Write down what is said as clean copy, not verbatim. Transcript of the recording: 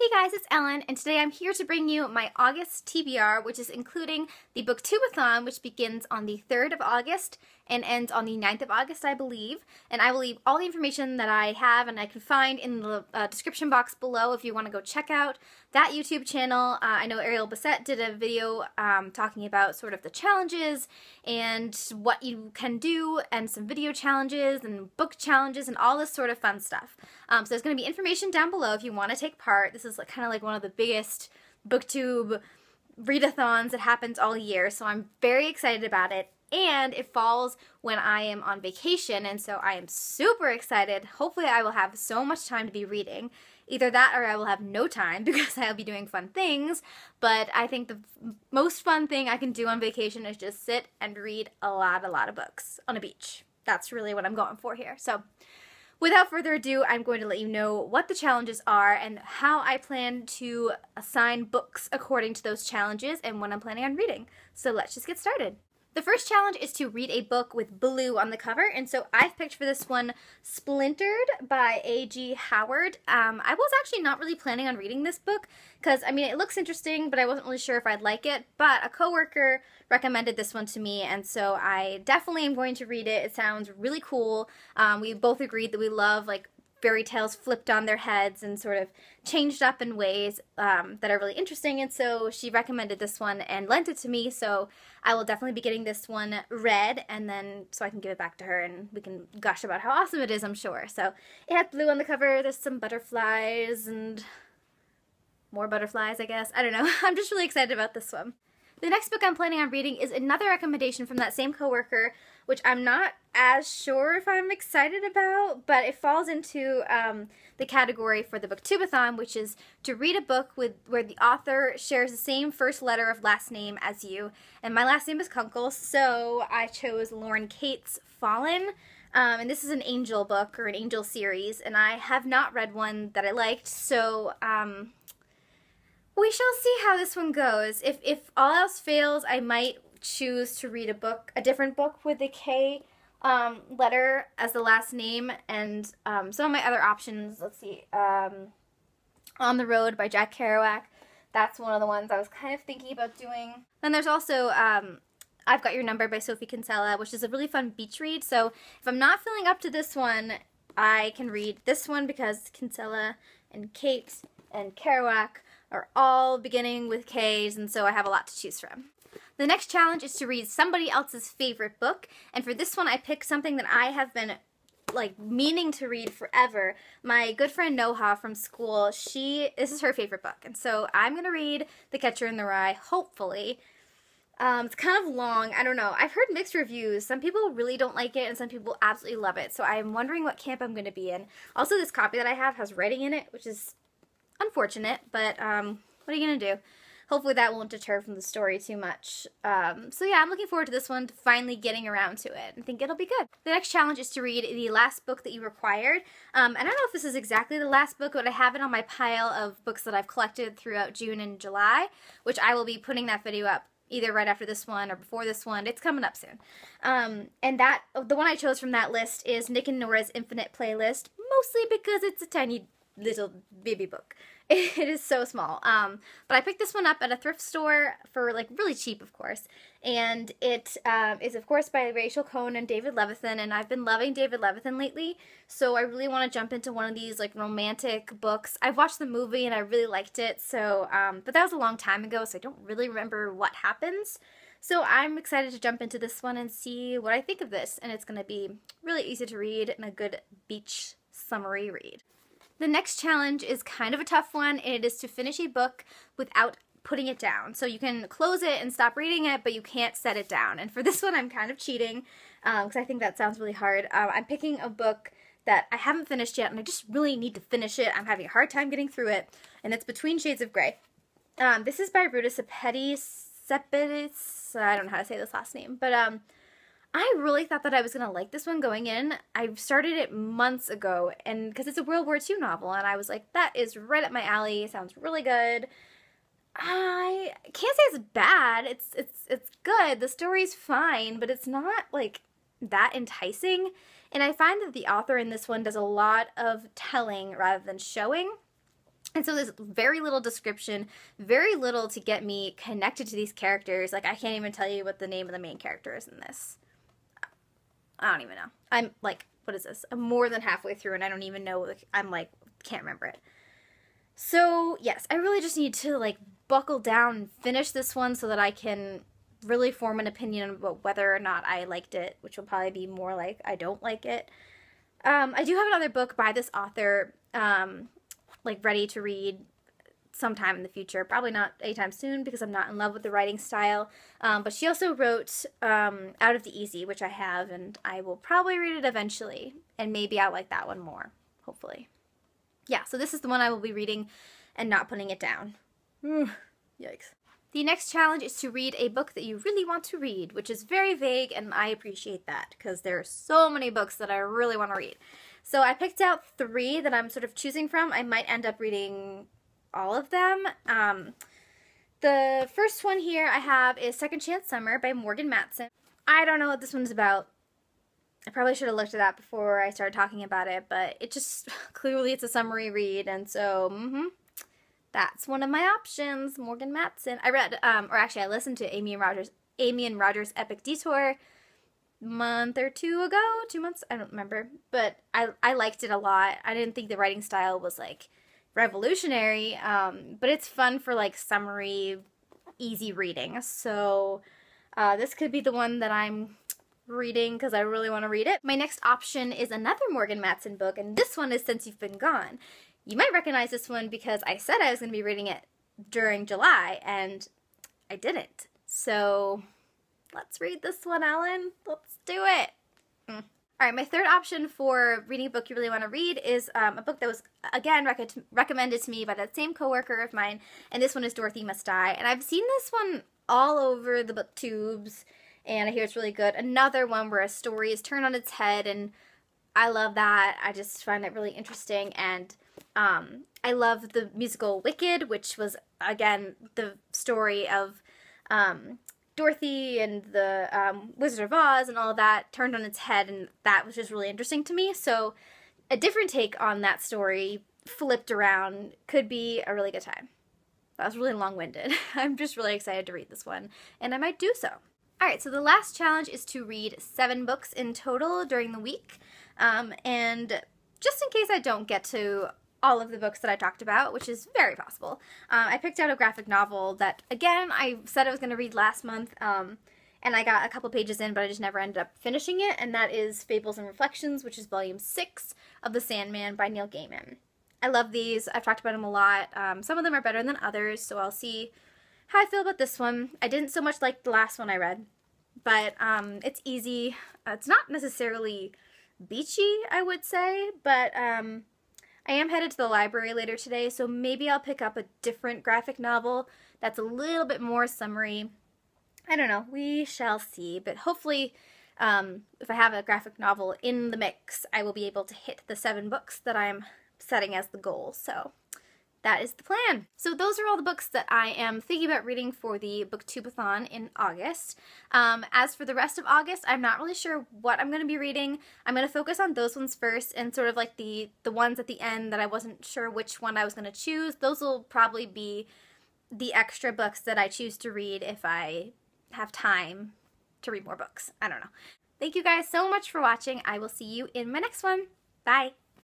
Hey guys, it's Ellen, and today I'm here to bring you my August TBR, which is including the Booktubeathon, which begins on the 3rd of August and ends on the 9th of August, I believe. And I will leave all the information that I have and I can find in the description box below if you want to go check out that YouTube channel. I know Ariel Bissett did a video talking about sort of the challenges and what you can do, and some video challenges and book challenges and all this sort of fun stuff. So there's going to be information down below if you want to take part. This is kind of like one of the biggest Booktube readathons that happens all year, so I'm very excited about it. And it falls when I am on vacation, and so I am super excited. Hopefully I will have so much time to be reading. Either that or I will have no time because I'll be doing fun things, but I think the most fun thing I can do on vacation is just sit and read a lot of books on a beach. That's really what I'm going for here. So without further ado, I'm going to let you know what the challenges are and how I plan to assign books according to those challenges and when I'm planning on reading. So let's just get started. The first challenge is to read a book with blue on the cover, and so I've picked for this one Splintered by A.G. Howard. I was actually not really planning on reading this book because, I mean, it looks interesting, but I wasn't really sure if I'd like it, but a coworker recommended this one to me, and so I definitely am going to read it. It sounds really cool. We both agreed that we love, like, fairy tales flipped on their heads and sort of changed up in ways that are really interesting, and so she recommended this one and lent it to me, so I will definitely be getting this one read, and then so I can give it back to her and we can gush about how awesome it is, I'm sure. So it has blue on the cover, there's some butterflies and more butterflies, I guess. I don't know. I'm just really excited about this one. The next book I'm planning on reading is another recommendation from that same coworker, which I'm not as sure if I'm excited about, but it falls into the category for the Booktubeathon, which is to read a book where the author shares the same first letter of last name as you. And my last name is Kunkel, so I chose Lauren Kate's Fallen. And this is an angel book, or an angel series, and I have not read one that I liked, so we shall see how this one goes. If all else fails, I might choose to read a different book with the K letter as the last name, and some of my other options, let's see, On the Road by Jack Kerouac. That's one of the ones I was kind of thinking about doing. Then there's also I've Got Your Number by Sophie Kinsella, which is a really fun beach read, so if I'm not feeling up to this one, I can read this one because Kinsella and Kate and Kerouac are all beginning with K's, and so I have a lot to choose from. The next challenge is to read somebody else's favorite book, and for this one I picked something that I have been like meaning to read forever. My good friend Noha from school, this is her favorite book, and so I'm gonna read The Catcher in the Rye, hopefully. It's kind of long, I don't know. I've heard mixed reviews. Some people really don't like it and some people absolutely love it, so I'm wondering what camp I'm gonna be in. Also, this copy that I have has writing in it, which is unfortunate, but what are you gonna do? Hopefully that won't deter from the story too much. So yeah, I'm looking forward to this one, to finally getting around to it. I think it'll be good. The next challenge is to read the last book that you required. I don't know if this is exactly the last book, but I have it on my pile of books that I've collected throughout June and July, which I will be putting that video up either right after this one or before this one. It's coming up soon. And the one I chose from that list is Nick and Nora's Infinite Playlist, mostly because it's a tiny little baby book. It is so small. But I picked this one up at a thrift store for like really cheap, of course. And it is of course by Rachel Cohn and David Levithan, and I've been loving David Levithan lately, so I really want to jump into one of these like romantic books. I've watched the movie and I really liked it, so but that was a long time ago, so I don't really remember what happens. So I'm excited to jump into this one and see what I think of this, and it's going to be really easy to read and a good beach summery read. The next challenge is kind of a tough one, and it is to finish a book without putting it down. So you can close it and stop reading it, but you can't set it down. And for this one, I'm kind of cheating because I think that sounds really hard. I'm picking a book that I haven't finished yet, and I just really need to finish it. I'm having a hard time getting through it, and it's Between Shades of Grey. This is by Ruta Sepetys. I don't know how to say this last name, but I really thought that I was going to like this one going in. I started it months ago, and because it's a World War II novel, and I was like, that is right up my alley. It sounds really good. I can't say it's bad. It's good. The story's fine, but it's not like that enticing. And I find that the author in this one does a lot of telling rather than showing. And so there's very little description, very little to get me connected to these characters. Like, I can't even tell you what the name of the main character is in this. I don't even know. I'm like, what is this? I'm more than halfway through and I don't even know. Like, I'm like, can't remember it. So, yes, I really just need to, like, buckle down and finish this one so that I can really form an opinion about whether or not I liked it, which will probably be more like I don't like it. I do have another book by this author, like, ready to read sometime in the future. Probably not anytime soon because I'm not in love with the writing style. But she also wrote Out of the Easy, which I have, and I will probably read it eventually. And maybe I'll like that one more, hopefully. Yeah, so this is the one I will be reading and not putting it down. Yikes. The next challenge is to read a book that you really want to read, which is very vague, and I appreciate that because there are so many books that I really want to read. So I picked out 3 that I'm sort of choosing from. I might end up reading all of them. The first one here I have is Second Chance Summer by Morgan Matson. I don't know what this one's about. I probably should have looked at that before I started talking about it, but it just, clearly it's a summary read, and so, that's one of my options, Morgan Matson. I read, or actually I listened to Amy and Roger's Epic Detour month or 2 ago, 2 months, I don't remember, but I liked it a lot. I didn't think the writing style was, like, revolutionary, but it's fun for, like, summary, easy reading, so this could be the one that I'm reading because I really want to read it. My next option is another Morgan Matson book, and this one is Since You've Been Gone. You might recognize this one because I said I was going to be reading it during July, and I didn't. So let's read this one, Ellen. Let's do it. Alright, my third option for reading a book you really want to read is a book that was, again, recommended to me by that same coworker of mine, and this one is Dorothy Must Die. And I've seen this one all over the booktubes, and I hear it's really good. Another one where a story is turned on its head, and I love that. I just find it really interesting, and I love the musical Wicked, which was, again, the story of Dorothy and the Wizard of Oz and all of that turned on its head, and that was just really interesting to me. So a different take on that story, flipped around, could be a really good time. That was really long-winded. I'm just really excited to read this one, and I might do so. Alright, so the last challenge is to read 7 books in total during the week, and just in case I don't get to all of the books that I talked about, which is very possible, I picked out a graphic novel that, again, I said I was going to read last month, and I got a couple pages in, but I just never ended up finishing it, and that is Fables and Reflections, which is volume 6 of The Sandman by Neil Gaiman. I love these. I've talked about them a lot. Some of them are better than others, so I'll see how I feel about this one. I didn't so much like the last one I read, but it's easy. It's not necessarily beachy, I would say, but I am headed to the library later today, so maybe I'll pick up a different graphic novel that's a little bit more summary. I don't know. We shall see, but hopefully if I have a graphic novel in the mix, I will be able to hit the 7 books that I'm setting as the goal, so that is the plan. So those are all the books that I am thinking about reading for the Booktubeathon in August. As for the rest of August, I'm not really sure what I'm going to be reading. I'm going to focus on those ones first, and sort of like the ones at the end that I wasn't sure which one I was going to choose. Those will probably be the extra books that I choose to read if I have time to read more books. I don't know. Thank you guys so much for watching. I will see you in my next one. Bye!